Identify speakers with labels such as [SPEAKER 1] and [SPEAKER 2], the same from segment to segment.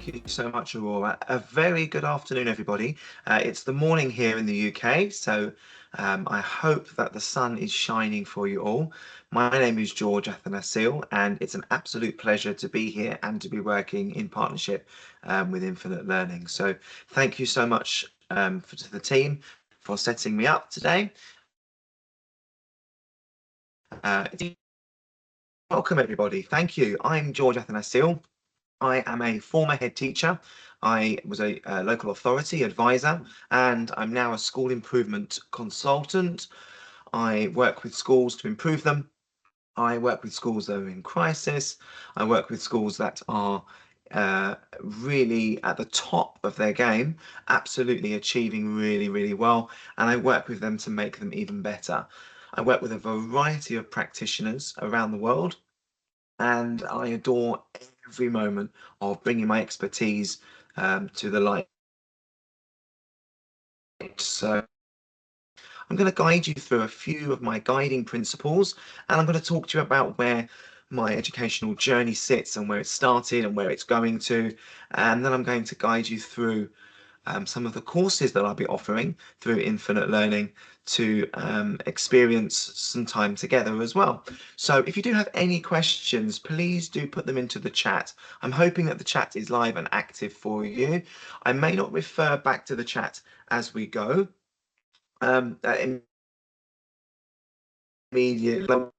[SPEAKER 1] Thank you so much, Aurora. A very good afternoon, everybody. It's the morning here in the UK, so I hope that the sun is shining for you all. My name is George Athanasiou, and it's an absolute pleasure to be here and to be working in partnership with Infinite Learning. So thank you so much to the team for setting me up today. Welcome, everybody. Thank you. I'm George Athanasiou. I am a former head teacher. I was a local authority advisor, and I'm now a school improvement consultant. I work with schools to improve them. I work with schools that are in crisis. I work with schools that are really at the top of their game, absolutely achieving really, really well. And I work with them to make them even better. I work with a variety of practitioners around the world, and I adore every moment of bringing my expertise to the light. So I'm going to guide you through a few of my guiding principles, and I'm going to talk to you about where my educational journey sits and where it started and where it's going to. And then I'm going to guide you through some of the courses that I'll be offering through Infinite Learning to experience some time together as well. So if you do have any questions, please do put them into the chat. I'm hoping that the chat is live and active for you. I may not refer back to the chat as we go. Immediately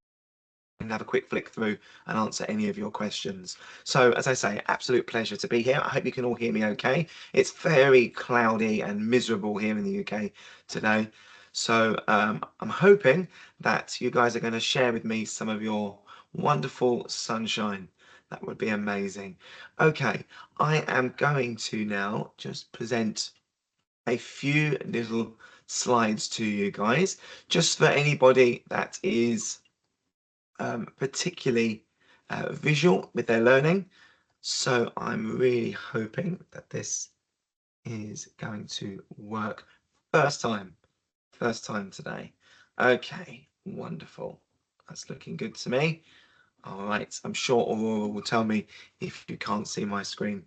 [SPEAKER 1] and have a quick flick through and answer any of your questions. So as I say, absolute pleasure to be here. I hope you can all hear me okay. It's very cloudy and miserable here in the UK today. So I'm hoping that you guys are going to share with me some of your wonderful sunshine. That would be amazing. Okay, I am going to now just present a few little slides to you guys, just for anybody that is particularly visual with their learning. So I'm really hoping that this is going to work. First time today. Okay, wonderful. That's looking good to me. All right, I'm sure Aurora will tell me if you can't see my screen.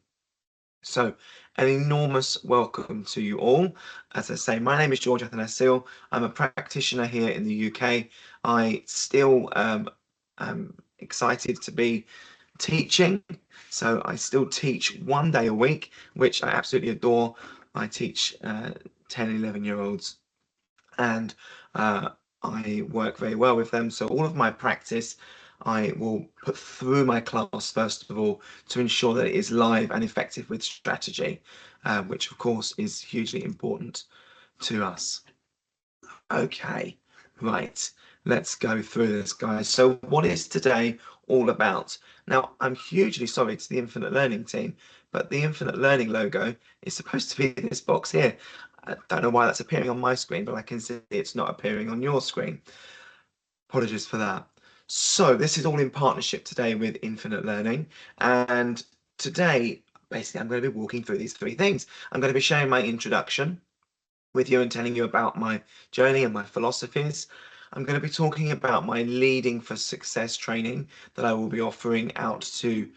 [SPEAKER 1] So, an enormous welcome to you all. As I say, my name is George Athanasiou. I'm a practitioner here in the UK. I still am excited to be teaching. So I still teach 1 day a week, which I absolutely adore. I teach 10, 11-year-olds, and I work very well with them. So all of my practice I will put through my class first of all to ensure that it is live and effective with strategy, which of course is hugely important to us. Okay, right, let's go through this, guys. So what is today all about? Now, I'm hugely sorry to the Infinite Learning team, but the Infinite Learning logo is supposed to be in this box here. I don't know why that's appearing on my screen, but I can see it's not appearing on your screen. Apologies for that. So this is all in partnership today with Infinite Learning. And today, basically, I'm going to be walking through these three things. I'm going to be sharing my introduction with you and telling you about my journey and my philosophies. I'm going to be talking about my Leading for Success training that I will be offering out to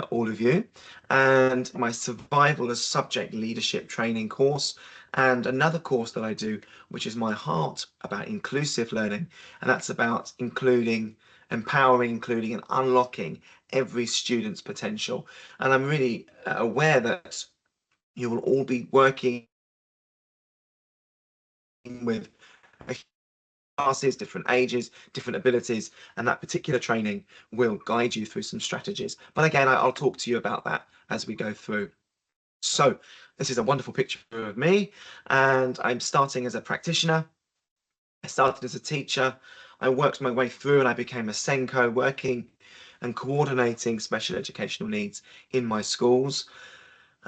[SPEAKER 1] all of you, and my Survival as Subject Leadership training course, and another course that I do, which is my heart about inclusive learning, and that's about empowering, including, and unlocking every student's potential. And I'm really aware that you will all be working with classes, different ages, different abilities, and that particular training will guide you through some strategies. But again, I'll talk to you about that as we go through. So this is a wonderful picture of me, and I'm starting as a practitioner. I started as a teacher. I worked my way through and I became a Senko, working and coordinating special educational needs in my schools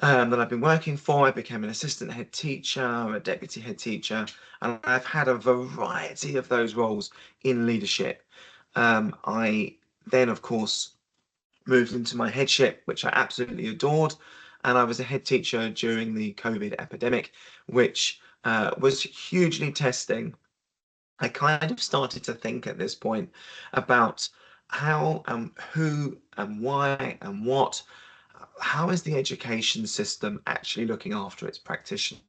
[SPEAKER 1] that I've been working for. I became an assistant head teacher, a deputy head teacher, and I've had a variety of those roles in leadership. I then, of course, moved into my headship, which I absolutely adored, and I was a head teacher during the COVID epidemic, which was hugely testing. I kind of started to think at this point about how and who and why and what how is the education system actually looking after its practitioners?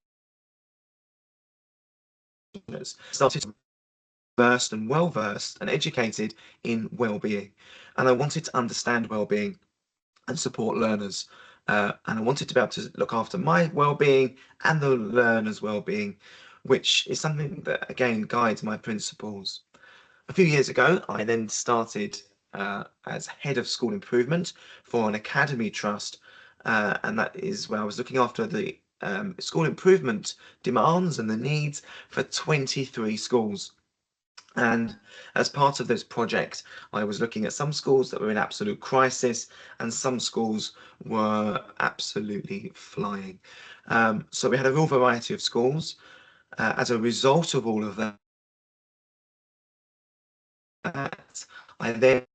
[SPEAKER 1] Started versed and well versed and educated in well-being, and I wanted to understand well-being and support learners. And I wanted to be able to look after my well-being and the learners' well-being, which is something that again guides my principles. A few years ago, I then started as head of school improvement for an academy trust, and that is where I was looking after the school improvement demands and the needs for 23 schools. And as part of this project, I was looking at some schools that were in absolute crisis and some schools were absolutely flying. So we had a real variety of schools. As a result of all of that, I then,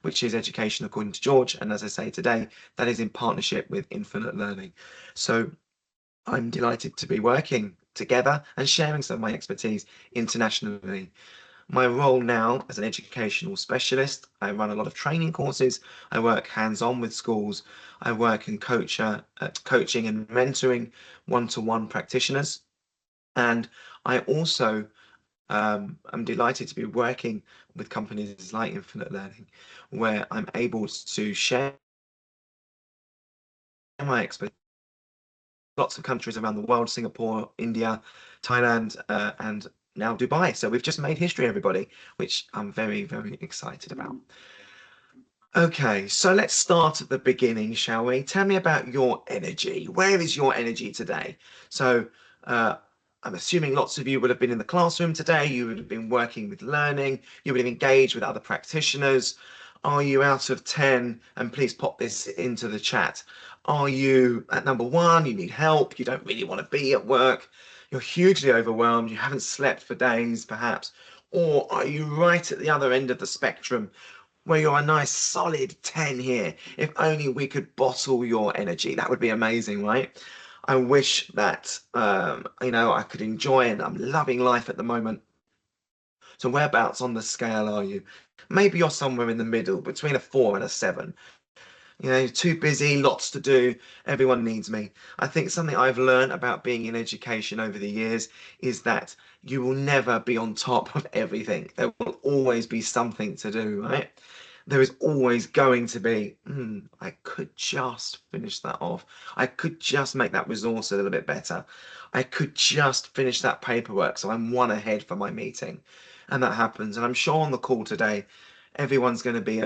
[SPEAKER 1] which is education according to George, and as I say today, that is in partnership with Infinite Learning. So I'm delighted to be working together and sharing some of my expertise internationally. My role now as an educational specialist, I run a lot of training courses. I work hands-on with schools. I work in coaching and mentoring one-to-one practitioners. And I also I'm delighted to be working with companies like Infinite Learning, where I'm able to share my expertise. Lots of countries around the world, Singapore, India, Thailand, and now Dubai. So we've just made history, everybody, which I'm very, very excited about. Okay, so let's start at the beginning, shall we? Tell me about your energy. Where is your energy today? So uh, I'm assuming lots of you would have been in the classroom today. You would have been working with learning. You would have engaged with other practitioners. Are you out of 10? And please pop this into the chat. Are you at number 1? You need help. You don't really want to be at work. You're hugely overwhelmed. You haven't slept for days, perhaps. Or are you right at the other end of the spectrum, where you're a nice solid 10 here? If only we could bottle your energy, that would be amazing, right? I wish that I could enjoy, and I'm loving life at the moment. So whereabouts on the scale are you? Maybe you're somewhere in the middle between a 4 and a 7. Too busy, lots to do, everyone needs me. I think something I've learned about being in education over the years is that you will never be on top of everything. There will always be something to do, right? There is always going to be, I could just finish that off. I could just make that resource a little bit better. I could just finish that paperwork so I'm one ahead for my meeting. And that happens. And I'm sure on the call today, everyone's going to be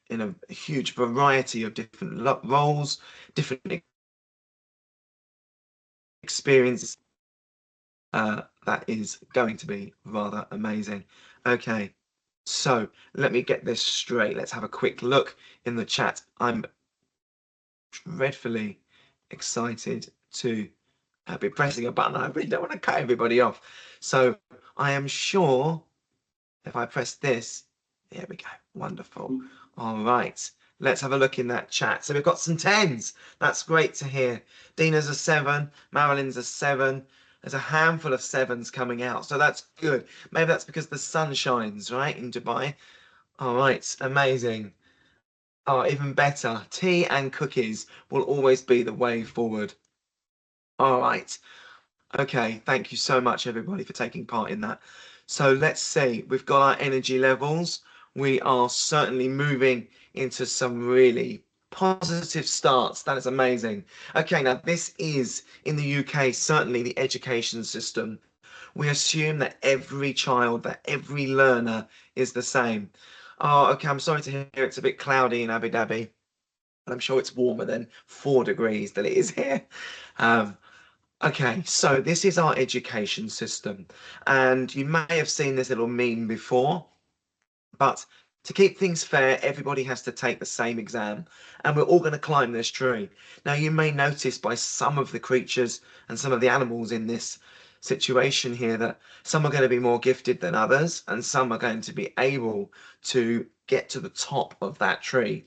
[SPEAKER 1] in a huge variety of different roles, different experiences. That is going to be rather amazing. Okay, so let me get this straight. Let's have a quick look in the chat. I'm dreadfully excited to be pressing a button. I really don't want to cut everybody off. So I am sure if I press this, there we go. Wonderful. All right. Let's have a look in that chat. So we've got some 10s. That's great to hear. Dina's a 7. Marilyn's a 7. There's a handful of 7s coming out. So that's good. Maybe that's because the sun shines, right, in Dubai. All right. Amazing. Oh, even better. Tea and cookies will always be the way forward. All right. Okay, thank you so much, everybody, for taking part in that. So let's see, we've got our energy levels. We are certainly moving into some really positive starts. That is amazing. Okay, now this is in the UK, certainly the education system. We assume that every child, that every learner is the same. Oh, okay, I'm sorry to hear it's a bit cloudy in Abu Dhabi, but I'm sure it's warmer than 4 degrees than it is here. Um, Okay, so this is our education system, and you may have seen this little meme before, but to keep things fair, everybody has to take the same exam, and we're all going to climb this tree. Now, you may notice by some of the creatures and some of the animals in this situation here that some are going to be more gifted than others, and some are going to be able to get to the top of that tree.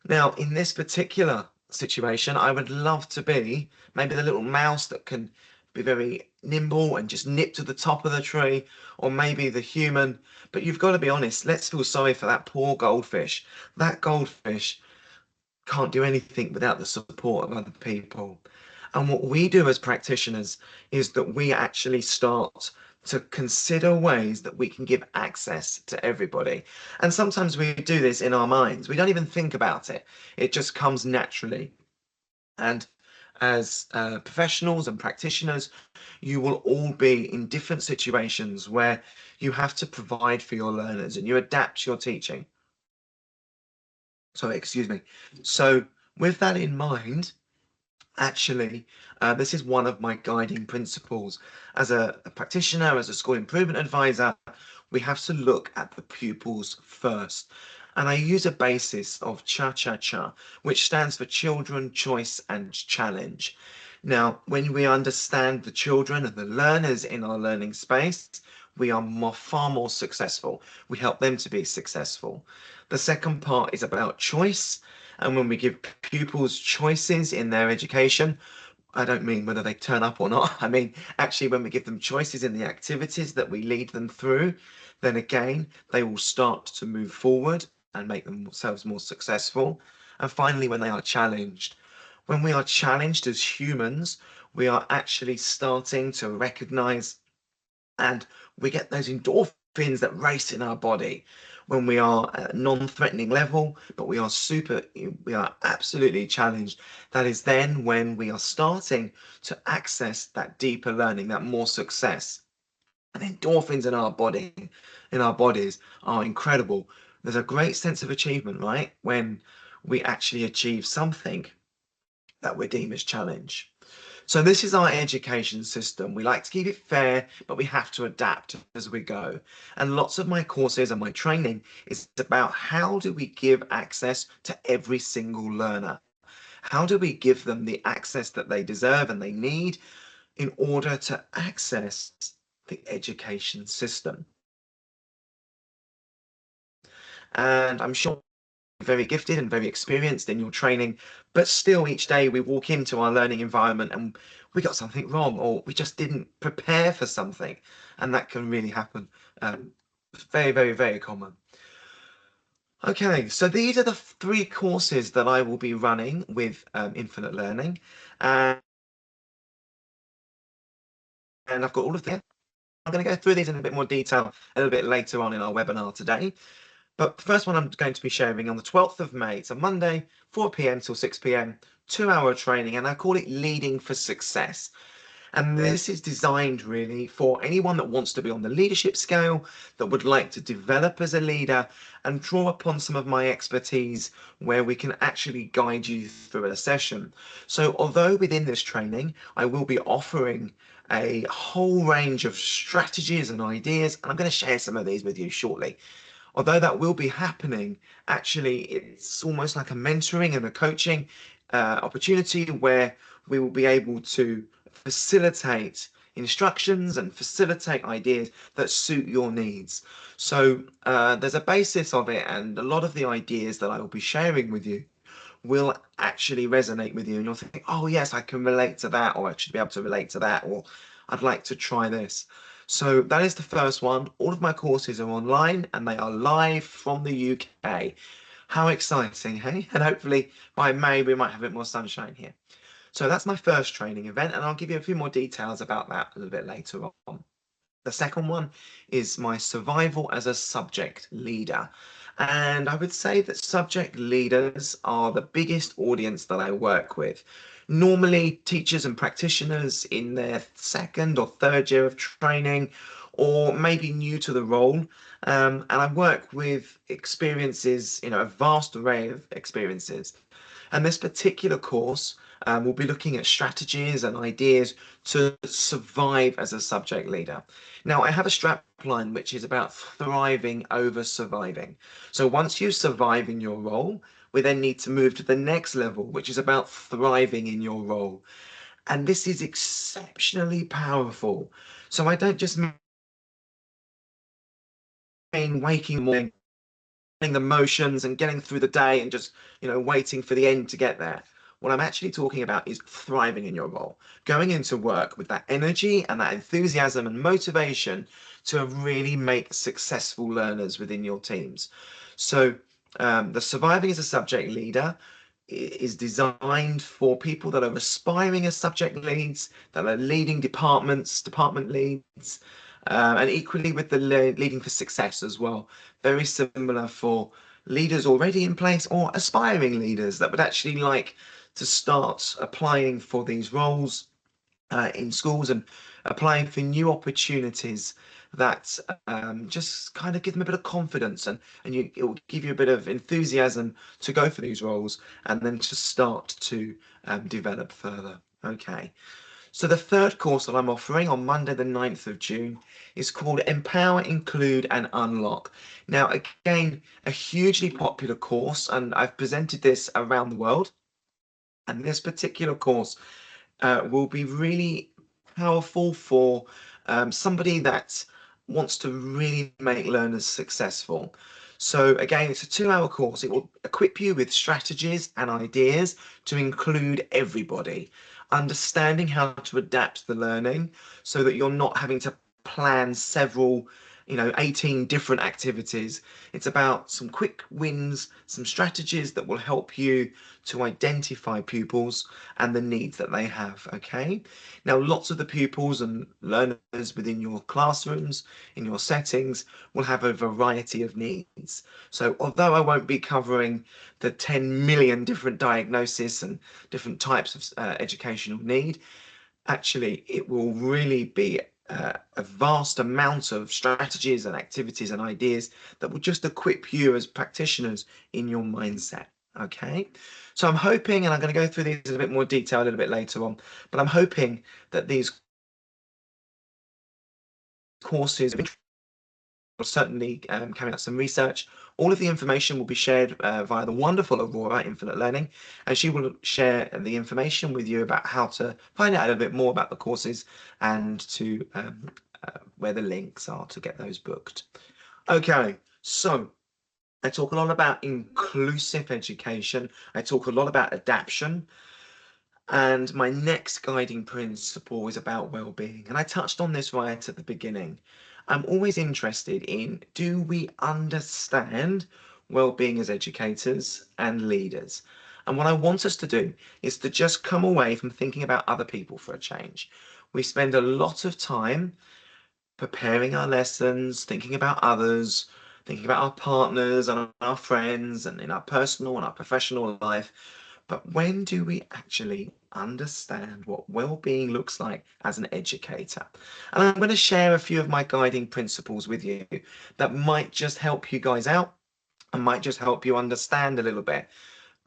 [SPEAKER 1] Now, in this particular situation, I would love to be maybe the little mouse that can be very nimble and just nip to the top of the tree, or maybe the human. But you've got to be honest, let's feel sorry for that poor goldfish. That goldfish can't do anything without the support of other people. And what we do as practitioners is that we actually start to consider ways that we can give access to everybody. And sometimes we do this in our minds. We don't even think about it. It just comes naturally. And as professionals and practitioners, you will all be in different situations where you have to provide for your learners and you adapt your teaching. Sorry, excuse me. So with that in mind, actually, this is one of my guiding principles. As a practitioner, as a school improvement advisor, we have to look at the pupils first. And I use a basis of cha-cha-cha, which stands for children, choice, and challenge. Now, when we understand the children and the learners in our learning space, we are far more successful. We help them to be successful. The second part is about choice. And when we give pupils choices in their education, I don't mean whether they turn up or not. I mean, actually, when we give them choices in the activities that we lead them through, then again, they will start to move forward and make themselves more successful. And finally, when they are challenged. When we are challenged as humans, we are actually starting to recognize and we get those endorphins that race in our body when we are at a non-threatening level, but we are absolutely challenged. That is then when we are starting to access that deeper learning, that more success. And endorphins in our bodies are incredible. There's a great sense of achievement, right? When we actually achieve something that we deem as challenge. So this is our education system. We like to keep it fair, but we have to adapt as we go. And lots of my courses and my training is about how do we give access to every single learner? How do we give them the access that they deserve and they need in order to access the education system? And I'm sure very gifted and very experienced in your training, but still each day we walk into our learning environment and we got something wrong or we just didn't prepare for something, and that can really happen. Very, very, very common. Okay, so these are the three courses that I will be running with Infinite Learning, and I've got all of them. I'm going to go through these in a bit more detail a little bit later on in our webinar today. But the first one I'm going to be sharing on the 12th of May. It's a Monday, 4 p.m. till 6 p.m., 2-hour training, and I call it Leading for Success. And this is designed really for anyone that wants to be on the leadership scale, that would like to develop as a leader and draw upon some of my expertise where we can actually guide you through a session. So although within this training, I will be offering a whole range of strategies and ideas, and I'm going to share some of these with you shortly. Although that will be happening, actually, it's almost like a mentoring and a coaching opportunity where we will be able to facilitate instructions and facilitate ideas that suit your needs. So there's a basis of it, and a lot of the ideas that I will be sharing with you will actually resonate with you, and you'll think, oh yes, I can relate to that, or I should be able to relate to that, or I'd like to try this. So that is the first one. All of my courses are online and they are live from the UK. How exciting, hey? And hopefully by May we might have a bit more sunshine here. So that's my first training event, and I'll give you a few more details about that a little bit later on. The second one is my survival as a subject leader. And I would say that subject leaders are the biggest audience that I work with. Normally, teachers and practitioners in their second or third year of training, or maybe new to the role. And I work with experiences, a vast array of experiences. And this particular course will be looking at strategies and ideas to survive as a subject leader. Now, I have a strap line which is about thriving over surviving. So once you survive in your role, we then need to move to the next level, which is about thriving in your role. And this is exceptionally powerful. So I don't just mean waking morning, the motions and getting through the day and just waiting for the end to get there. What I'm actually talking about is thriving in your role, going into work with that energy and that enthusiasm and motivation to really make successful learners within your teams. So the surviving as a subject leader is designed for people that are aspiring as subject leads, that are leading departments, department leads, and equally with the leading for success as well. Very similar for leaders already in place or aspiring leaders that would actually like to start applying for these roles in schools and applying for new opportunities that just kind of give them a bit of confidence, and it will give you a bit of enthusiasm to go for these roles and then to start to develop further. Okay, so the third course that I'm offering on Monday the 9th of June is called Empower, Include and Unlock. Now again, a hugely popular course, and I've presented this around the world, and this particular course will be really powerful for somebody that wants to really make learners successful. So again, it's a 2-hour course. It will equip you with strategies and ideas to include everybody, understanding how to adapt the learning so that you're not having to plan several 18 different activities. It's about some quick wins, some strategies that will help you to identify pupils and the needs that they have. Okay, now lots of the pupils and learners within your classrooms, in your settings, will have a variety of needs. So although I won't be covering the 10 million different diagnoses and different types of educational need, actually it will really be a vast amount of strategies and activities and ideas that will just equip you as practitioners in your mindset. Okay, so I'm hoping, and I'm going to go through these in a bit more detail a little bit later on, but I'm hoping that these courses will certainly carry out some research. All of the information will be shared via the wonderful Aurora Infinite Learning, and she will share the information with you about how to find out a little bit more about the courses and to where the links are to get those booked. Okay, so I talk a lot about inclusive education. I talk a lot about adaptation. And my next guiding principle is about well-being. And I touched on this right at the beginning. I'm always interested in, do we understand well-being as educators and leaders? And what I want us to do is to just come away from thinking about other people for a change. We spend a lot of time preparing our lessons, thinking about others, thinking about our partners and our friends and in our personal and our professional life. But when do we actually understand what well-being looks like as an educator? And I'm going to share a few of my guiding principles with you that might just help you guys out and might just help you understand a little bit.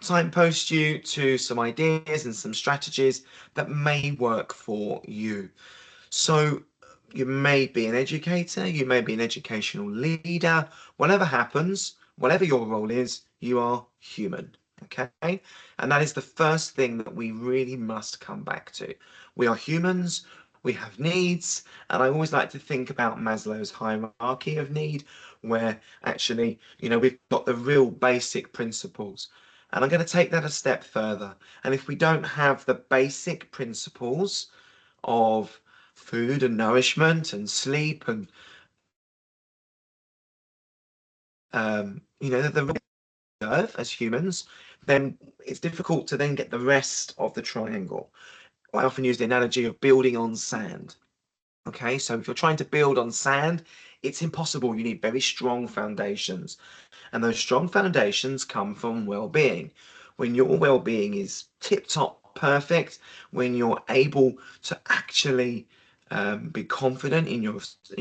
[SPEAKER 1] Signpost you to some ideas and some strategies that may work for you. So you may be an educator, you may be an educational leader, whatever happens, whatever your role is, you are human. Okay, and that is the first thing that we really must come back to. We are humans, we have needs, and I always like to think about Maslow's hierarchy of need, where actually, we've got the real basic principles. And I'm going to take that a step further. And if we don't have the basic principles of food and nourishment and sleep and the deserve as humans, then it's difficult to then get the rest of the triangle. I often use the analogy of building on sand. Okay, so if you're trying to build on sand, it's impossible. You need very strong foundations, and those strong foundations come from well-being. When your well-being is tip-top perfect, when you're able to actually be confident in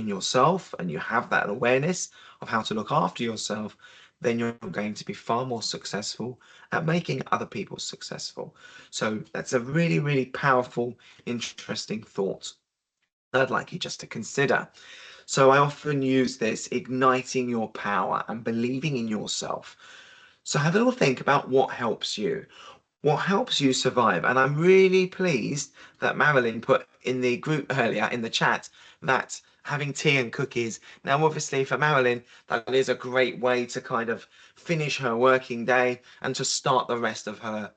[SPEAKER 1] yourself, and you have that awareness of how to look after yourself, then you're going to be far more successful at making other people successful. So that's a really, really powerful, interesting thought I'd like you just to consider. So I often use this igniting your power and believing in yourself. So have a little think about what helps you. What helps you survive? And I'm really pleased that Marilyn put in the group earlier in the chat that having tea and cookies. Now, obviously, for Marilyn, that is a great way to kind of finish her working day and to start the rest of her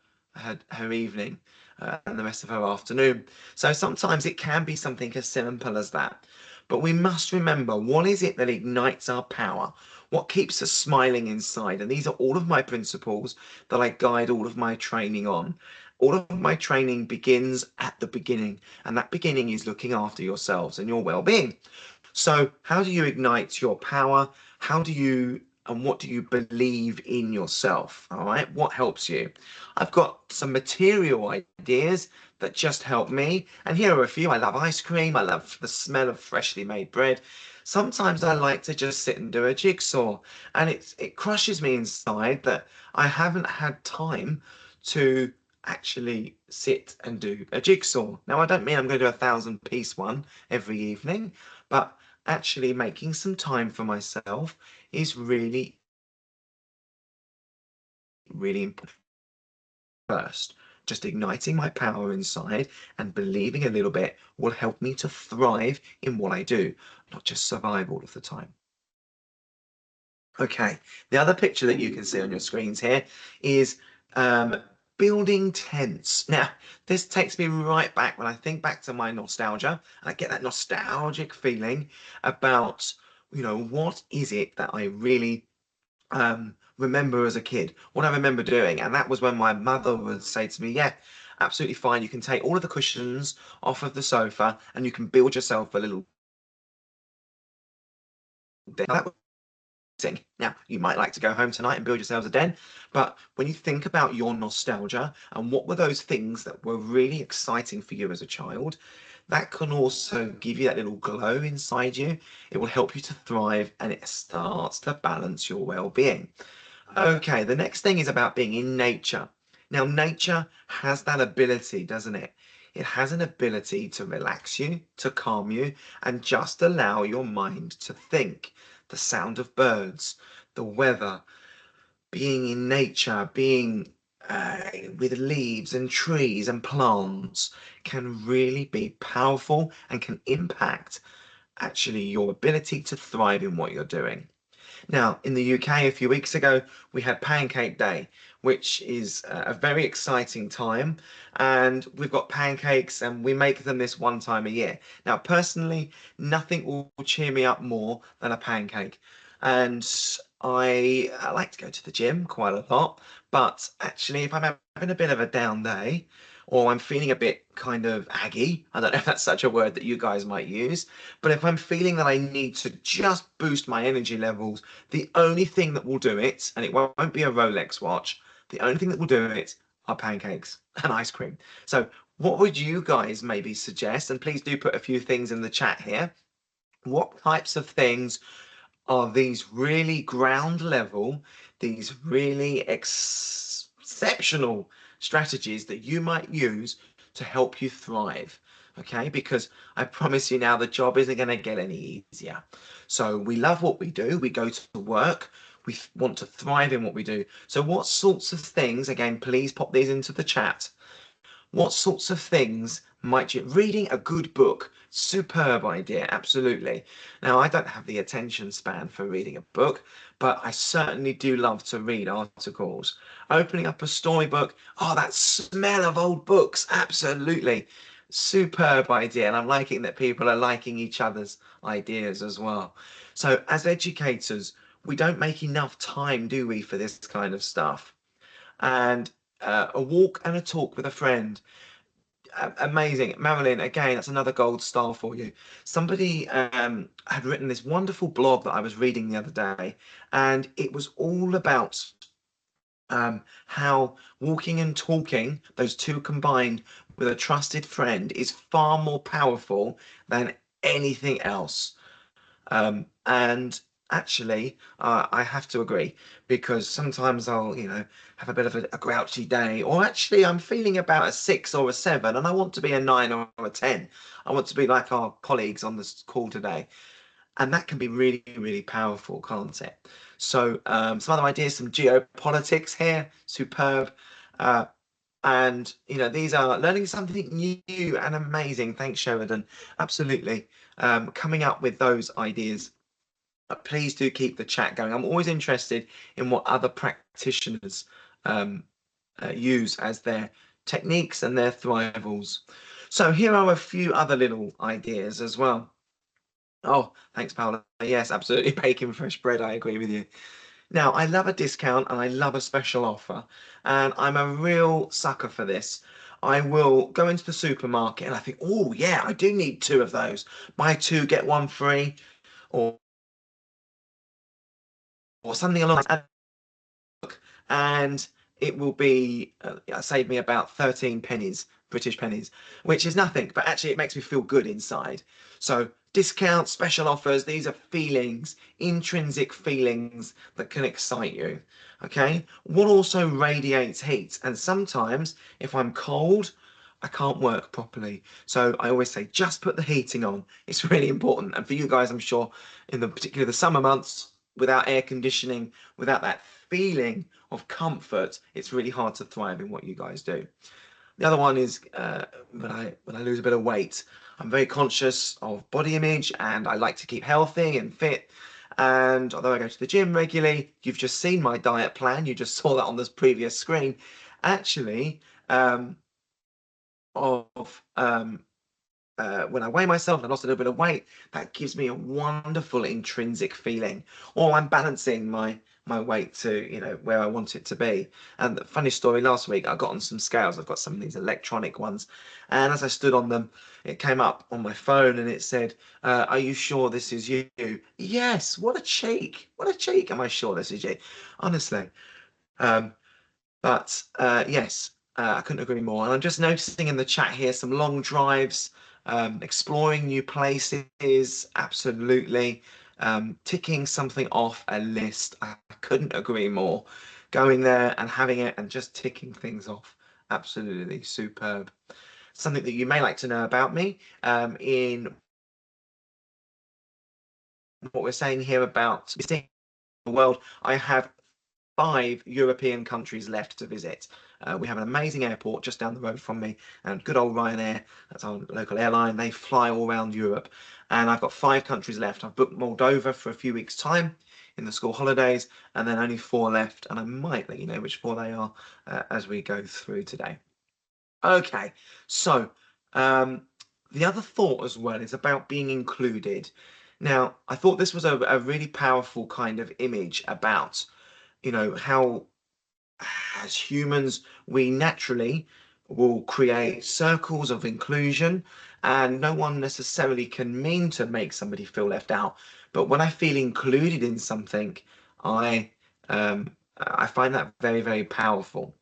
[SPEAKER 1] evening and the rest of her afternoon. So sometimes it can be something as simple as that. But we must remember, what is it that ignites our power? What keeps us smiling inside? And these are all of my principles that I guide all of my training on. All of my training begins at the beginning, and that beginning is looking after yourselves and your well-being. So, how do you ignite your power? How do you and what do you believe in yourself? All right, what helps you? I've got some material ideas that just help me, and here are a few. I love ice cream, I love the smell of freshly made bread. Sometimes I like to just sit and do a jigsaw, and it crushes me inside that I haven't had time to actually sit and do a jigsaw. Now, I don't mean I'm going to do 1,000-piece one every evening, but actually making some time for myself is really, really important. First, just igniting my power inside and believing a little bit will help me to thrive in what I do, not just survive all of the time. Okay, the other picture that you can see on your screens here is um, building tents. Now, this takes me right back when I think back to my nostalgia, and I get that nostalgic feeling about, what is it that I really remember as a kid, what I remember doing. And that was when my mother would say to me, yeah, absolutely fine. You can take all of the cushions off of the sofa and you can build yourself a little den. That was amazing. Now, you might like to go home tonight and build yourselves a den, but when you think about your nostalgia and what were those things that were really exciting for you as a child, that can also give you that little glow inside you. It will help you to thrive and it starts to balance your well-being. Okay, the next thing is about being in nature. Now, nature has that ability, doesn't it? It has an ability to relax you, to calm you, and just allow your mind to think. The sound of birds, the weather, being in nature, being with leaves and trees and plants can really be powerful and can impact actually your ability to thrive in what you're doing. Now, in the UK, a few weeks ago, we had Pancake Day, which is a very exciting time. And we've got pancakes and we make them this one time a year. Now, personally, nothing will cheer me up more than a pancake. And I like to go to the gym quite a lot. But actually, if I'm having a bit of a down day, or I'm feeling a bit kind of aggy, I don't know if that's such a word that you guys might use, but if I'm feeling that I need to just boost my energy levels, the only thing that will do it, and it won't be a Rolex watch, the only thing that will do it are pancakes and ice cream. So what would you guys maybe suggest? And please do put a few things in the chat here. What types of things are these really ground level, these really exceptional strategies that you might use to help you thrive? Okay, because I promise you now the job isn't going to get any easier. So we love what we do, we go to work, we want to thrive in what we do. So what sorts of things, again, please pop these into the chat. What sorts of things might you reading a good book? Superb idea, absolutely. Now, I don't have the attention span for reading a book, but I certainly do love to read articles. Opening up a storybook, oh, that smell of old books, absolutely. Superb idea, and I'm liking that people are liking each other's ideas as well. So, as educators, we don't make enough time, do we, for this kind of stuff? And a walk and a talk with a friend. Amazing. Marilyn, again, that's another gold star for you. Somebody had written this wonderful blog that I was reading the other day, and it was all about how walking and talking, those two combined with a trusted friend, is far more powerful than anything else. And actually, I have to agree because sometimes I'll, have a bit of a grouchy day, or actually I'm feeling about a 6 or a 7, and I want to be a 9 or a 10. I want to be like our colleagues on this call today, and that can be really, really powerful, can't it? So, some other ideas, some geopolitics here, superb. Uh, and these are learning something new and amazing. Thanks, Sheridan. Absolutely. Coming up with those ideas, please do keep the chat going. I'm always interested in what other practitioners use as their techniques and their thrivals. So here are a few other little ideas as well. Oh, thanks, Paula. Yes, absolutely. Bacon fresh bread. I agree with you. Now, I love a discount and I love a special offer, and I'm a real sucker for this. I will go into the supermarket and I think, oh, yeah, I do need two of those. Buy two, get one free, or, or something along those lines. And it will be save me about 13 pennies, British pennies, which is nothing, but actually it makes me feel good inside. So discounts, special offers, these are feelings, intrinsic feelings that can excite you. Okay, what also radiates heat, and sometimes if I'm cold, I can't work properly. So I always say just put the heating on. It's really important. And for you guys, I'm sure in the particularly the summer months, without air conditioning, without that feeling of comfort, it's really hard to thrive in what you guys do. The other one is when I lose a bit of weight. I'm very conscious of body image and I like to keep healthy and fit. And although I go to the gym regularly, you've just seen my diet plan. You just saw that on this previous screen. Actually, of when I weigh myself and I lost a little bit of weight, that gives me a wonderful intrinsic feeling. Or I'm balancing my weight to where I want it to be. And the funny story, last week I got on some scales. I've got some of these electronic ones, and as I stood on them, it came up on my phone and it said, "Are you sure this is you?" Yes. What a cheek! What a cheek! Am I sure this is you? Honestly. Um, but yes, I couldn't agree more. And I'm just noticing in the chat here some long drives, exploring new places, absolutely. Ticking something off a list. I couldn't agree more. Going there and having it and just ticking things off. Absolutely superb. Something that you may like to know about me in what we're saying here about seeing the world. I have 5 European countries left to visit. We have an amazing airport just down the road from me, and good old Ryanair, that's our local airline, they fly all around Europe. And I've got 5 countries left. I've booked Moldova for a few weeks' time in the school holidays, and then only 4 left. And I might let you know which 4 they are as we go through today. Okay, so um, the other thought as well is about being included. Now, I thought this was a really powerful kind of image about how as humans we naturally will create circles of inclusion, and no one necessarily can mean to make somebody feel left out, but when I feel included in something, I find that very, very powerful.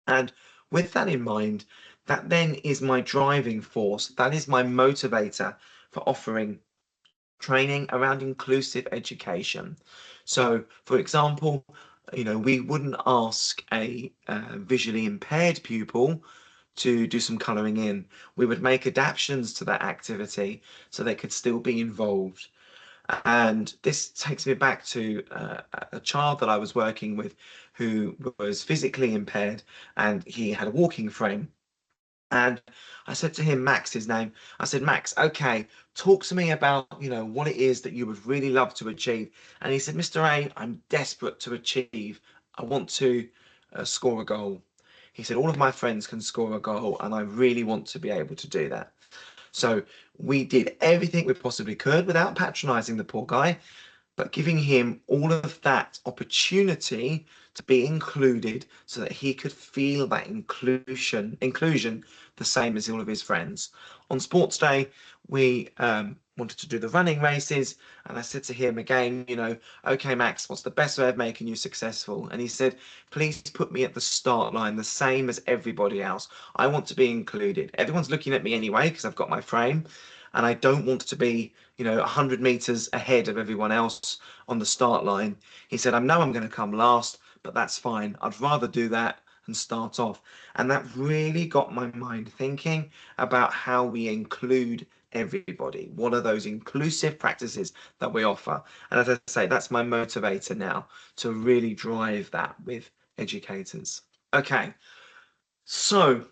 [SPEAKER 1] And with that in mind, that then is my driving force, that is my motivator for offering training around inclusive education. So, for example, we wouldn't ask a visually impaired pupil to do some colouring in. We would make adaptations to that activity so they could still be involved. And this takes me back to a child that I was working with who was physically impaired and he had a walking frame. And I said to him, Max, his name, I said, Max, okay, talk to me about, what it is that you would really love to achieve. And he said, Mr. A, I'm desperate to achieve. I want to score a goal. He said, all of my friends can score a goal, and I really want to be able to do that. So we did everything we possibly could without patronizing the poor guy, but giving him all of that opportunity to be included so that he could feel that inclusion the same as all of his friends. On sports day, we wanted to do the running races, and I said to him again, okay, Max, what's the best way of making you successful? And he said, please put me at the start line, the same as everybody else. I want to be included. Everyone's looking at me anyway because I've got my frame, and I don't want to be 100 meters ahead of everyone else on the start line. He said, I know I'm going to come last, but that's fine. I'd rather do that and start off. And that really got my mind thinking about how we include everybody. What are those inclusive practices that we offer? And as I say, that's my motivator now to really drive that with educators. Okay, so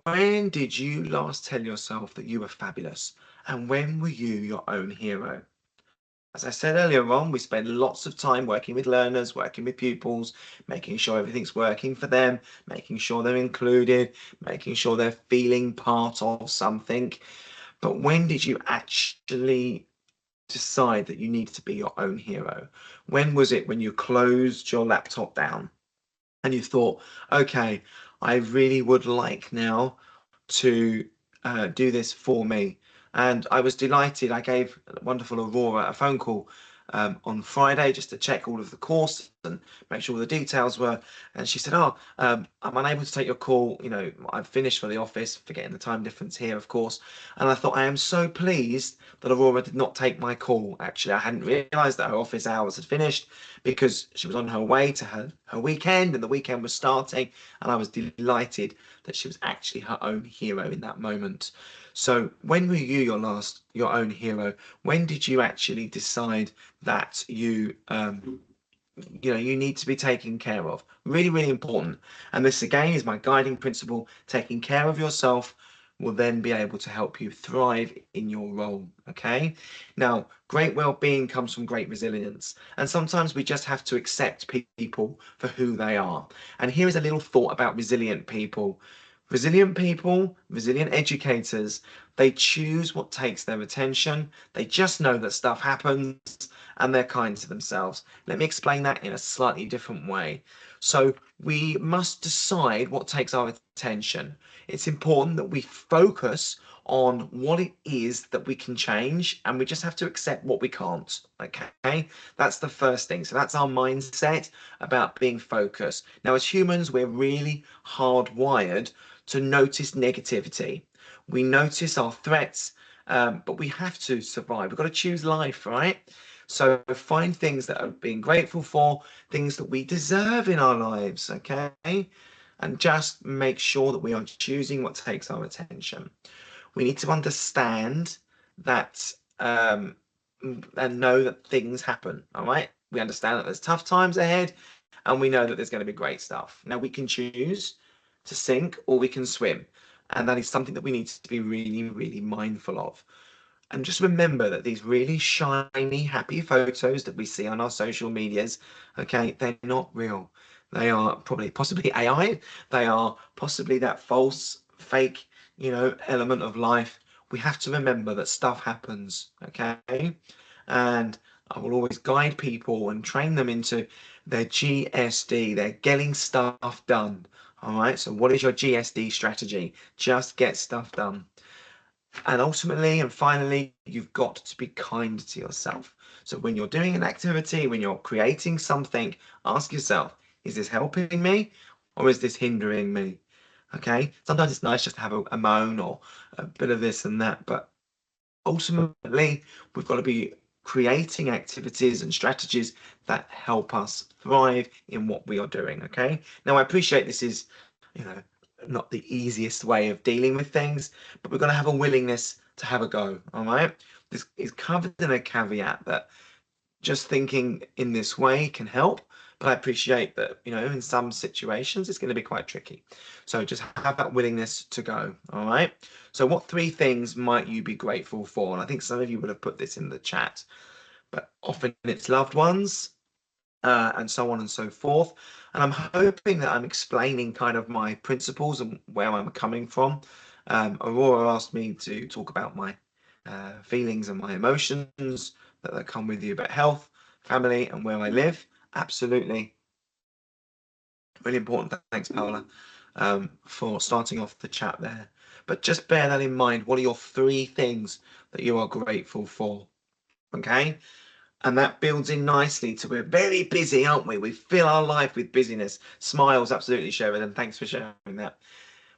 [SPEAKER 1] when did you last tell yourself that you were fabulous? And when were you your own hero? As I said earlier on, we spend lots of time working with learners, working with pupils, making sure everything's working for them, making sure they're included, making sure they're feeling part of something. But when did you actually decide that you need to be your own hero? When was it when you closed your laptop down and you thought, okay, I really would like now to do this for me? And I was delighted. I gave wonderful Aurora a phone call on Friday just to check all of the course and make sure all the details were. And she said, "Oh, I'm unable to take your call. You know, I've finished for the office, forgetting the time difference here, of course." And I thought, I am so pleased that Aurora did not take my call. Actually, I hadn't realised that her office hours had finished because she was on her way to her weekend, and the weekend was starting. And I was delighted that she was actually her own hero in that moment. So when were you your own hero? When did you actually decide that you need to be taken care of? Really, really important. And this again is my guiding principle. Taking care of yourself will then be able to help you thrive in your role. Okay. Now, great well-being comes from great resilience. And sometimes we just have to accept people for who they are. And here is a little thought about resilient people. Resilient people, resilient educators, they choose what takes their attention. They just know that stuff happens and they're kind to themselves. Let me explain that in a slightly different way. So we must decide what takes our attention. It's important that we focus on what it is that we can change, and we just have to accept what we can't. Okay, that's the first thing. So that's our mindset about being focused. Now, as humans, we're really hardwired to notice negativity. We notice our threats, but we have to survive. We've got to choose life, right? So find things that are being grateful for, things that we deserve in our lives, okay? And just make sure that we are choosing what takes our attention. We need to understand that and know that things happen, all right? We understand that there's tough times ahead, and we know that there's going to be great stuff. Now, we can choose to sink or we can swim, and that is something that we need to be really, really mindful of. And just remember that these really shiny, happy photos that we see on our social medias, okay, they're not real. They are probably possibly AI. They are possibly that false, fake, element of life. We have to remember that stuff happens, okay? And I will always guide people and train them into their GSD. They're getting stuff done. All right. So what is your GSD strategy? Just get stuff done. And ultimately and finally, you've got to be kind to yourself. So when you're doing an activity, when you're creating something, ask yourself, is this helping me or is this hindering me? Okay. Sometimes it's nice just to have a moan or a bit of this and that, but ultimately, we've got to be creating activities and strategies that help us thrive in what we are doing. Okay. Now, I appreciate this is, you know, not the easiest way of dealing with things, but we're going to have a willingness to have a go. All right. This is covered in a caveat that just thinking in this way can help, but I appreciate that, in some situations it's going to be quite tricky. So just have that willingness to go. All right. So what three things might you be grateful for? And I think some of you would have put this in the chat, but often it's loved ones, and so on and so forth. And I'm hoping that I'm explaining kind of my principles and where I'm coming from. Aurora asked me to talk about my feelings and my emotions that come with you about health, family, and where I live. Absolutely. Really important. Thanks, Paola, for starting off the chat there. But just bear that in mind. What are your three things that you are grateful for? Okay. And that builds in nicely to we're very busy, aren't we? We fill our life with busyness. Smiles, absolutely, Sheridan. Thanks for sharing that.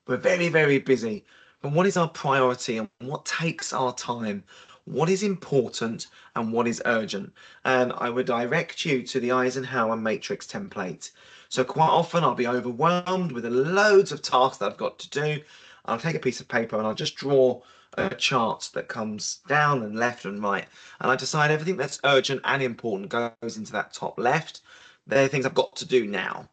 [SPEAKER 1] We're very, very busy. But what is our priority and what takes our time? What is important and what is urgent? And I would direct you to the Eisenhower matrix template. So quite often I'll be overwhelmed with loads of tasks that I've got to do. I'll take a piece of paper and I'll just draw a chart that comes down and left and right. And I decide everything that's urgent and important goes into that top left. They're things I've got to do now.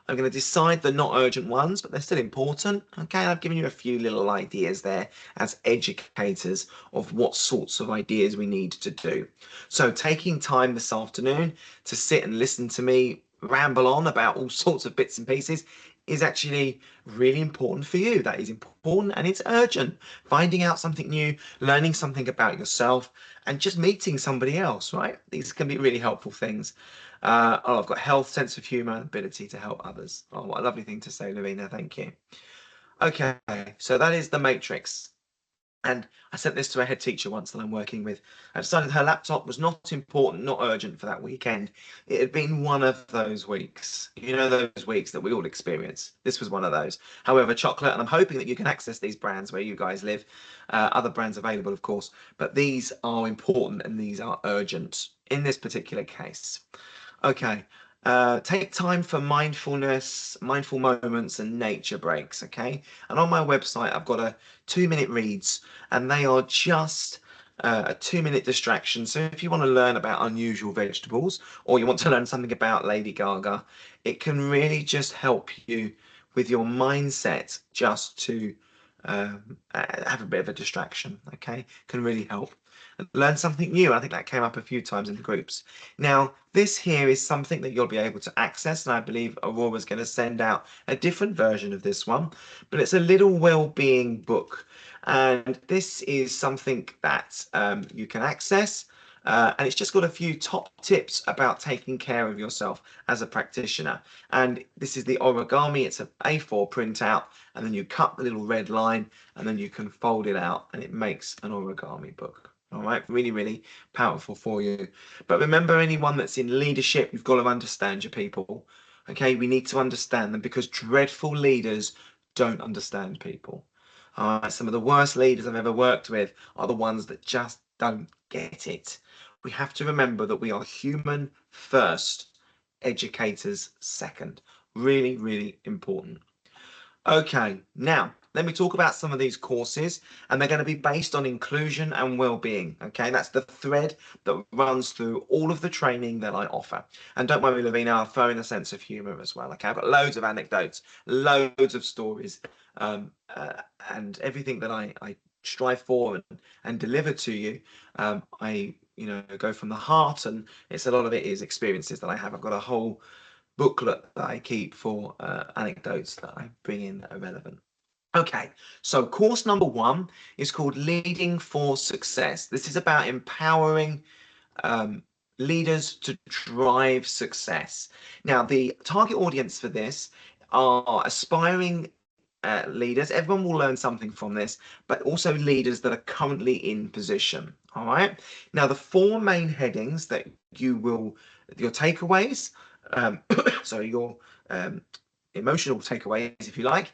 [SPEAKER 1] I'm going to decide the not urgent ones, but they're still important. Okay, I've given you a few little ideas there as educators of what sorts of ideas we need to do. So taking time this afternoon to sit and listen to me ramble on about all sorts of bits and pieces is actually really important for you. That is important and it's urgent. Finding out something new, learning something about yourself, and just meeting somebody else, right? These can be really helpful things. Oh, I've got health, sense of humour, and ability to help others. Oh, what a lovely thing to say, Lavina. Thank you. Okay, so that is the matrix. And I sent this to a head teacher once that I'm working with. I decided her laptop was not important, not urgent for that weekend. It had been one of those weeks. You know, those weeks that we all experience. This was one of those. However, chocolate, and I'm hoping that you can access these brands where you guys live. Other brands available, of course, but these are important and these are urgent in this particular case. Okay. Take time for mindfulness, mindful moments, and nature breaks. Okay. And on my website, I've got a 2-minute reads, and they are just a 2-minute distraction. So if you want to learn about unusual vegetables or you want to learn something about Lady Gaga, it can really just help you with your mindset just to have a bit of a distraction. Okay. Can really help. Learn something new. I think that came up a few times in the groups. Now, this here is something that you'll be able to access, and I believe Aurora's going to send out a different version of this one, but it's a little well-being book, and this is something that you can access, and it's just got a few top tips about taking care of yourself as a practitioner. And this is the origami. It's an A4 printout, and then you cut the little red line, and then you can fold it out, and it makes an origami book. All right, really, really powerful for you. But remember, anyone that's in leadership, you've got to understand your people. Okay, we need to understand them because dreadful leaders don't understand people. All right, some of the worst leaders I've ever worked with are the ones that just don't get it. We have to remember that we are human first, educators second. Really, really important. Okay, now let me talk about some of these courses, and they're going to be based on inclusion and well-being. Okay, that's the thread that runs through all of the training that I offer. And don't worry, Lavina, I'll throw in a sense of humour as well. Okay, I've got loads of anecdotes, loads of stories, um, and everything that I strive for and deliver to you. I go from the heart, and it's a lot of it is experiences that I have. I've got a whole booklet that I keep for anecdotes that I bring in that are relevant. Okay, so course number 1 is called Leading for Success. This is about empowering um, leaders to drive success. Now, the target audience for this are aspiring leaders. Everyone will learn something from this, but also leaders that are currently in position. All right. Now, the 4 main headings that your takeaways, sorry, your emotional takeaways, if you like,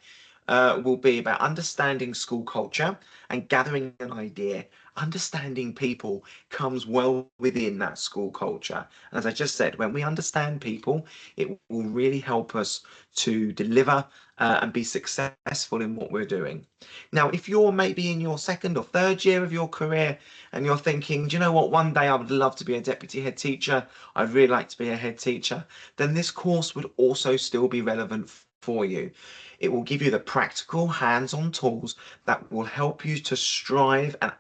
[SPEAKER 1] will be about understanding school culture and gathering an idea. Understanding people comes well within that school culture. And as I just said, when we understand people, it will really help us to deliver and be successful in what we're doing. Now, if you're maybe in your 2nd or 3rd year of your career and you're thinking, do you know what, one day I would love to be a deputy head teacher, I'd really like to be a head teacher, then this course would also still be relevant for you. It will give you the practical hands-on tools that will help you to strive and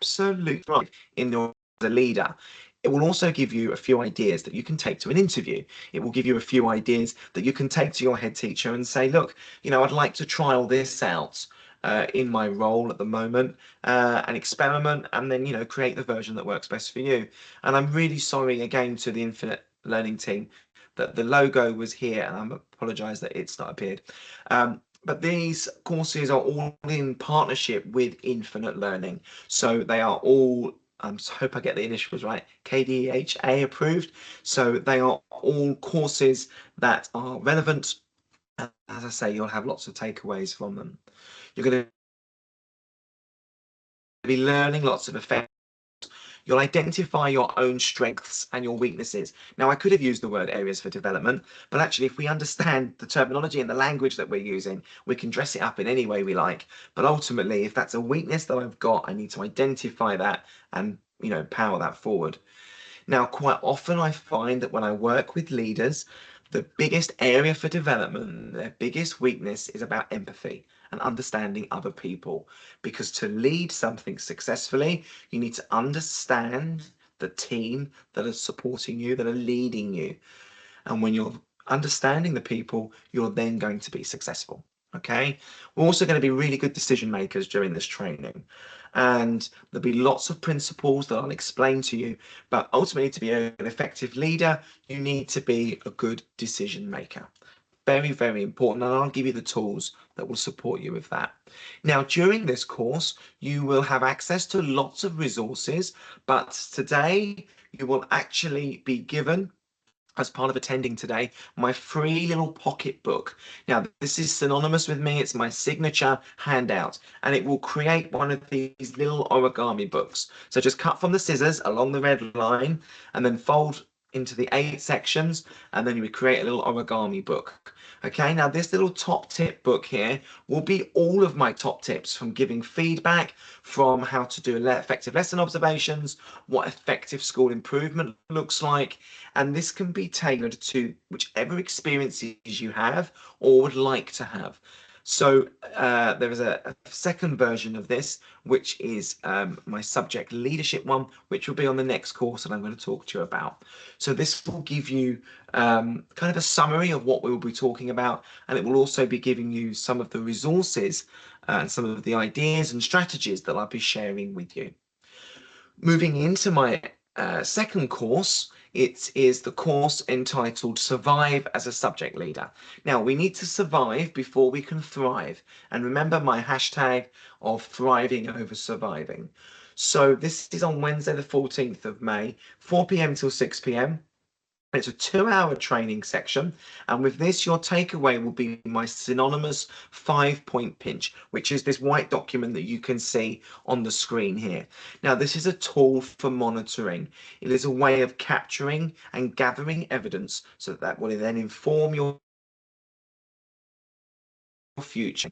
[SPEAKER 1] absolutely thrive in your as a leader. It will also give you a few ideas that you can take to an interview. It will give you a few ideas that you can take to your head teacher and say, look, I'd like to trial this out in my role at the moment and experiment, and then, create the version that works best for you. And I'm really sorry again to the Infinite Learning team that the logo was here, and I apologize that it's not appeared. But these courses are all in partnership with Infinite Learning. So they are all, I hope I get the initials right, KDHA approved. So they are all courses that are relevant. As I say, you'll have lots of takeaways from them. You're going to be learning lots of effects. You'll identify your own strengths and your weaknesses. Now, I could have used the word areas for development, but actually, if we understand the terminology and the language that we're using, we can dress it up in any way we like. But ultimately, if that's a weakness that I've got, I need to identify that and, power that forward. Now, quite often I find that when I work with leaders, the biggest area for development, their biggest weakness is about empathy and understanding other people. Because to lead something successfully, you need to understand the team that are supporting you, that are leading you. And when you're understanding the people, you're then going to be successful. Okay, we're also going to be really good decision makers during this training, and there'll be lots of principles that I'll explain to you. But ultimately, to be an effective leader, you need to be a good decision maker. Very, very important, and I'll give you the tools that will support you with that. Now, during this course, you will have access to lots of resources, but today you will actually be given, as part of attending today, my free little pocket book. Now, this is synonymous with me. It's my signature handout, and it will create one of these little origami books. So just cut from the scissors along the red line and then fold into the 8 sections, and then you would create a little origami book. Okay, now this little top tip book here will be all of my top tips, from giving feedback, from how to do effective lesson observations, what effective school improvement looks like, and this can be tailored to whichever experiences you have or would like to have. So there is a second version of this, which is my subject leadership one, which will be on the next course that I'm going to talk to you about. So this will give you kind of a summary of what we will be talking about, and it will also be giving you some of the resources and some of the ideas and strategies that I'll be sharing with you. Moving into my second course, it is the course entitled Survive as a Subject Leader. Now, we need to survive before we can thrive. And remember my hashtag of thriving over surviving. So this is on Wednesday, the 14th of May, 4 p.m. till 6 p.m. It's a 2-hour training section, and with this, your takeaway will be my synonymous 5-point pinch, which is this white document that you can see on the screen here. Now, this is a tool for monitoring. It is a way of capturing and gathering evidence so that will then inform your future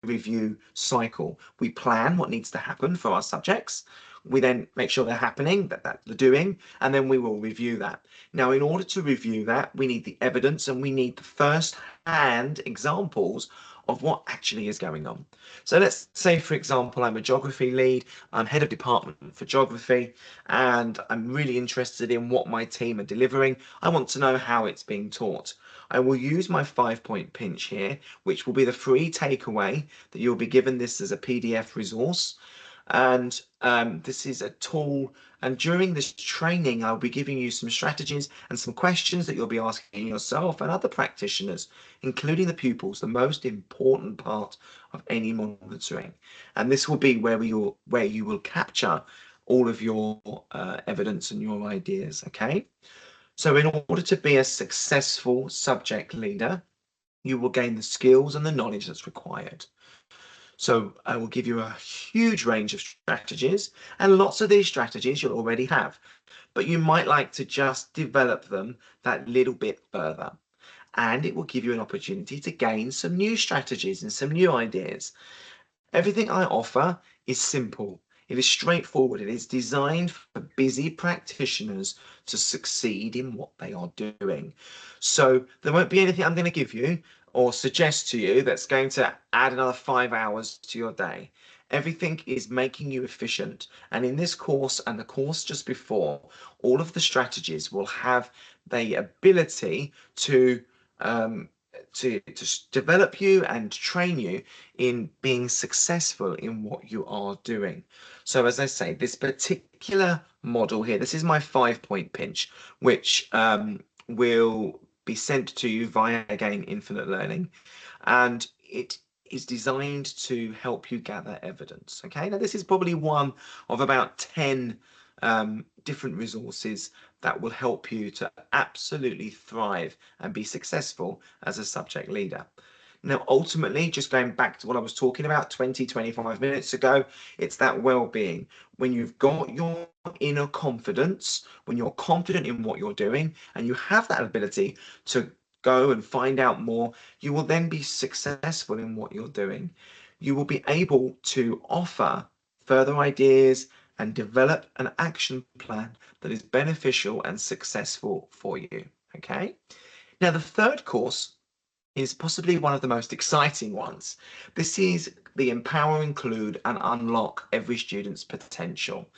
[SPEAKER 1] review cycle. We plan what needs to happen for our subjects. We then make sure they're happening, that they're doing, and then we will review that. Now, in order to review that, we need the evidence and we need the first-hand examples of what actually is going on. So let's say, for example, I'm a geography lead, I'm head of department for geography, and I'm really interested in what my team are delivering. I want to know how it's being taught. I will use my 5-point pinch here, which will be the free takeaway that you'll be given this as a PDF resource. And this is a tool, and during this training I'll be giving you some strategies and some questions that you'll be asking yourself and other practitioners, including the pupils, the most important part of any monitoring. And this will be where you will capture all of your evidence and your ideas. Okay, so in order to be a successful subject leader, you will gain the skills and the knowledge that's required. So I will give you a huge range of strategies, and lots of these strategies you'll already have, but you might like to just develop them that little bit further. And it will give you an opportunity to gain some new strategies and some new ideas. Everything I offer is simple. It is straightforward. It is designed for busy practitioners to succeed in what they are doing. So there won't be anything I'm going to give you or suggest to you that's going to add another 5 hours to your day. Everything is making you efficient. And in this course and the course just before, all of the strategies will have the ability to develop you and train you in being successful in what you are doing. So as I say, this particular model here, this is my 5-point pinch, which will be sent to you via, again, Infinite Learning, and it is designed to help you gather evidence. Okay, now this is probably one of about 10 different resources that will help you to absolutely thrive and be successful as a subject leader. Now, ultimately, just going back to what I was talking about 25 minutes ago, it's that well-being. When you've got your inner confidence, when you're confident in what you're doing, and you have that ability to go and find out more, you will then be successful in what you're doing. You will be able to offer further ideas and develop an action plan that is beneficial and successful for you. Okay. Now, the third course is possibly one of the most exciting ones. This is the Empower, Include and Unlock Every Student's Potential.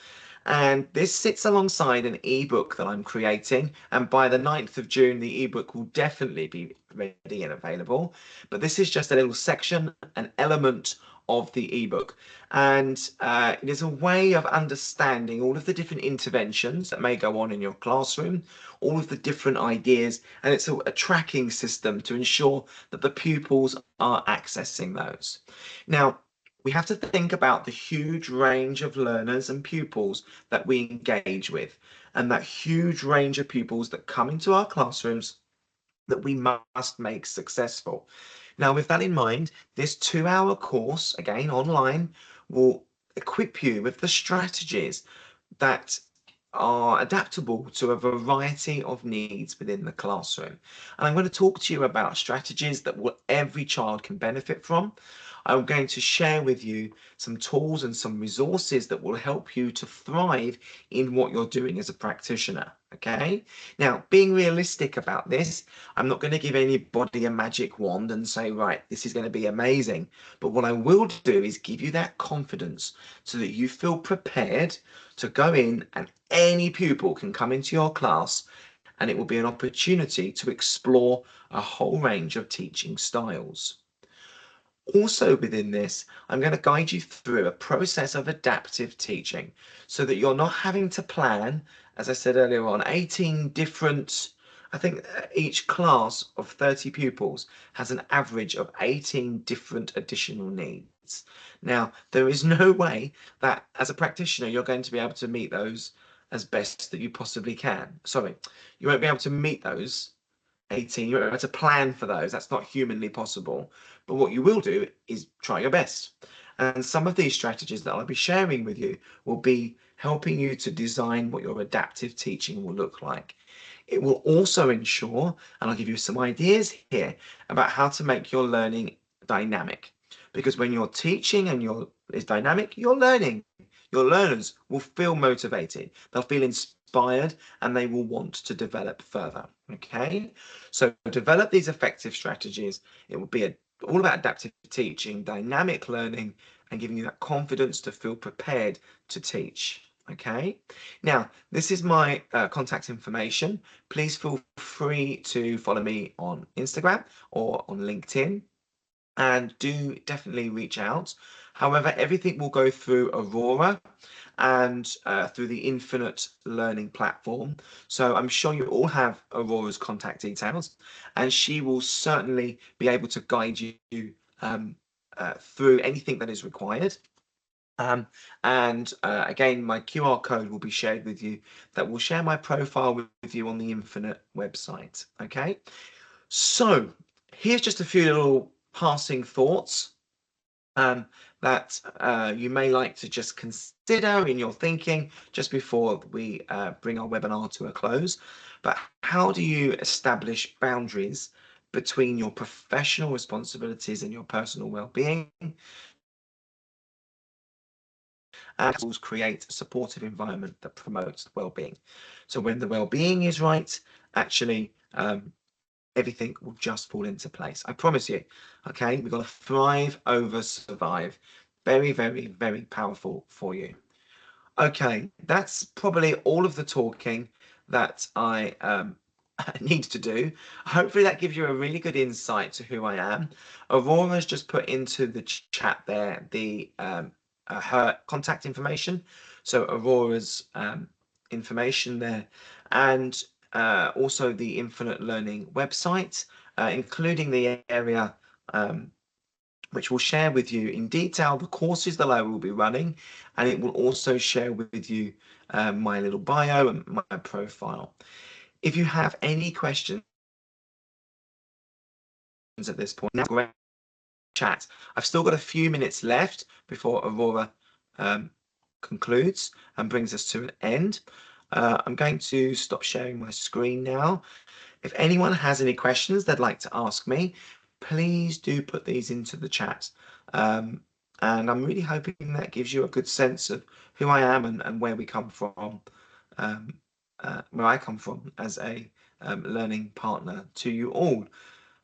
[SPEAKER 1] And this sits alongside an ebook that I'm creating. And by the 9th of June, the ebook will definitely be ready and available. But this is just a little section, an element of the ebook. And it is a way of understanding all of the different interventions that may go on in your classroom, all of the different ideas, and it's a tracking system to ensure that the pupils are accessing those. Now, we have to think about the huge range of learners and pupils that we engage with, and that huge range of pupils that come into our classrooms that we must make successful. Now, with that in mind, this 2-hour course, again online, will equip you with the strategies that are adaptable to a variety of needs within the classroom. And I'm going to talk to you about strategies that every child can benefit from. I'm going to share with you some tools and some resources that will help you to thrive in what you're doing as a practitioner. Okay. Now, being realistic about this, I'm not going to give anybody a magic wand and say, right, this is going to be amazing. But what I will do is give you that confidence so that you feel prepared to go in, and any pupil can come into your class, and it will be an opportunity to explore a whole range of teaching styles. Also within this, I'm going to guide you through a process of adaptive teaching so that you're not having to plan, as I said earlier on, 18 different, I think each class of 30 pupils has an average of 18 different additional needs. Now, there is no way that as a practitioner, you're going to be able to meet those as best that you possibly can. Sorry, you won't be able to meet those 18, you're able to plan for those. That's not humanly possible. But what you will do is try your best. And some of these strategies that I'll be sharing with you will be helping you to design what your adaptive teaching will look like. It will also ensure, and I'll give you some ideas here about how to make your learning dynamic. Because when you're teaching and is dynamic, you're learning. Your learners will feel motivated, they'll feel inspired, and they will want to develop further. Okay, so develop these effective strategies. It will be all about adaptive teaching, dynamic learning, and giving you that confidence to feel prepared to teach. Okay, now this is my contact information. Please feel free to follow me on Instagram or on LinkedIn, and do definitely reach out. However, everything will go through Aurora and through the Infinite Learning platform. So I'm sure you all have Aurora's contact details, and she will certainly be able to guide you through anything that is required. Again, my QR code will be shared with you that will share my profile with you on the Infinite website. Okay, so here's just a few little passing thoughts that you may like to just consider in your thinking just before we bring our webinar to a close. But how do you establish boundaries between your professional responsibilities and your personal well-being, and create a supportive environment that promotes well-being? So when the well-being is right, actually everything will just fall into place. I promise you. Okay, we've got to thrive over survive. Very, very, very powerful for you. Okay, that's probably all of the talking that I need to do. Hopefully that gives you a really good insight to who I am. Aurora's just put into the chat there the her contact information. So Aurora's information there, and also the Infinite Learning website, including the area which will share with you in detail the courses that I will be running, and it will also share with you my little bio and my profile. If you have any questions at this point, now great chat. I've still got a few minutes left before Aurora concludes and brings us to an end. I'm going to stop sharing my screen now. If anyone has any questions they'd like to ask me, please do put these into the chat. And I'm really hoping that gives you a good sense of who I am and where we come from, where I come from as a learning partner to you all.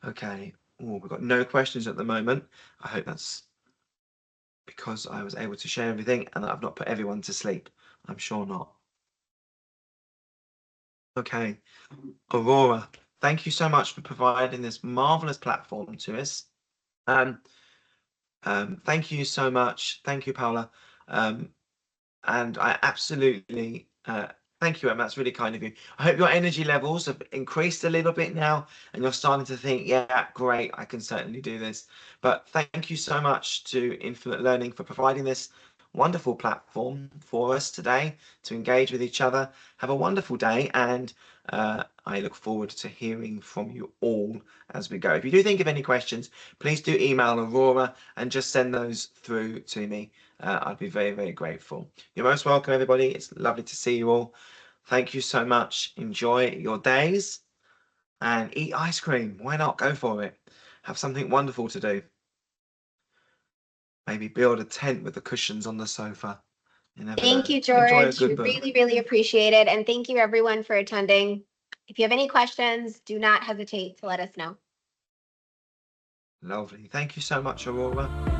[SPEAKER 1] Okay, we've got no questions at the moment. I hope that's because I was able to share everything and that I've not put everyone to sleep. I'm sure not. Okay, Aurora, thank you so much for providing this marvelous platform to us. Thank you so much. Thank you, Paula. And I absolutely thank you, Em. That's really kind of you. I hope your energy levels have increased a little bit now, and you're starting to think, yeah, great, I can certainly do this. But thank you so much to Infinite Learning for providing this wonderful platform for us today to engage with each other. Have a wonderful day, and I look forward to hearing from you all as we go. If you do think of any questions, please do email Aurora and just send those through to me. I'd be very, very grateful. You're most welcome, everybody. It's lovely to see you all. Thank you so much. Enjoy your days and eat ice cream. Why not? Go for it. Have something wonderful to do. Maybe build a tent with the cushions on the sofa. You never
[SPEAKER 2] Thank
[SPEAKER 1] know.
[SPEAKER 2] you,
[SPEAKER 1] Enjoy a
[SPEAKER 2] George.
[SPEAKER 1] good book.
[SPEAKER 2] Really, really appreciate it. And thank you, everyone, for attending. If you have any questions, do not hesitate to let us know.
[SPEAKER 1] Lovely. Thank you so much, Aurora.